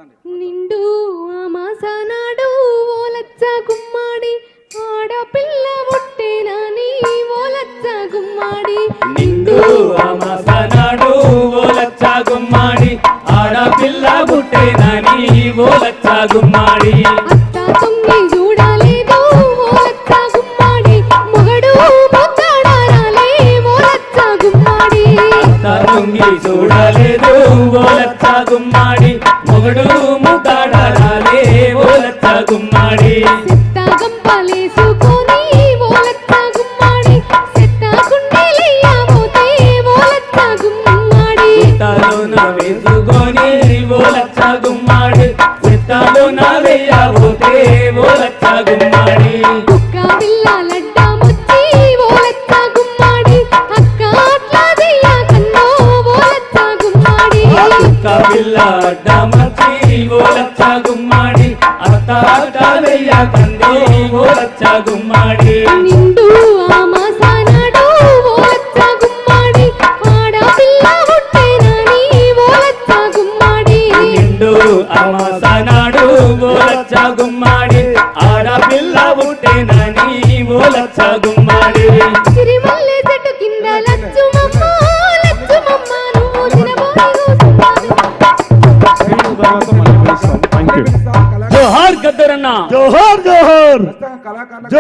నిండు అమాసనాడు ఓలచ్చ గుమ్మాడి ఆడపిల్ల పుట్టేనని ఓలచ్చ గుమ్మాడి నిండు అమాసనాడు ఓలచ్చ గుమ్మాడి ఆడపిల్ల పుట్టేనని ఓలచ్చ గుమ్మాడి అత్త తొంగి చూడలేదు ఓలచ్చ గుమ్మాడి మొగడు ముద్దాడారాలే ఓలచ్చ గుమ్మాడి అత్త తొంగి చూడలేదు ఓలచ్చ గుమ్మాడి మొగడు ముద్దాడారాలే ఓలచ్చ గుమ్మాడి సిత్త గంపలేసుకొని ఓలచ్చ గుమ్మాడి సిత్త కుండెలయ్యబోతే ఓలచ్చ గుమ్మాడి సిత్తాలోన వేసుకొని ఓలచ్చ గుమ్మాడి సిత్తాలోన వేయబోతే ఓలచ్చ గుమ్మాడి కుక్క పిల్ల లడ్డాముచ్చి ఓలచ్చ గుమ్మాడి అక్క అట్లా చెయ్యకన్నో ఓలచ్చ గుమ్మాడి కపిల్ల అడ్డమచ్చి ఓలచ్చ గుమ్మాడి అత్త అట్టలయ్య కంది ఓలచ్చ గుమ్మాడి నిండు అమాసనాడు ఓలచ్చ గుమ్మాడి ఆడపిల్ల పుట్టేనని ఓలచ్చ గుమ్మాడి నిండు అమాసనాడు ఓలచ్చ గుమ్మాడి ఆడపిల్ల పుట్టేనని ఓలచ్చ గుమ్మాడి సిరిమల్లె చెట్టు కింద లచ్చుమమ్మ లచ్చుమమ్మ నువ్వు తినబోయి థ్యాంక్ యూ. జోహార్ గద్దరన్న జోహార్ జోహార్.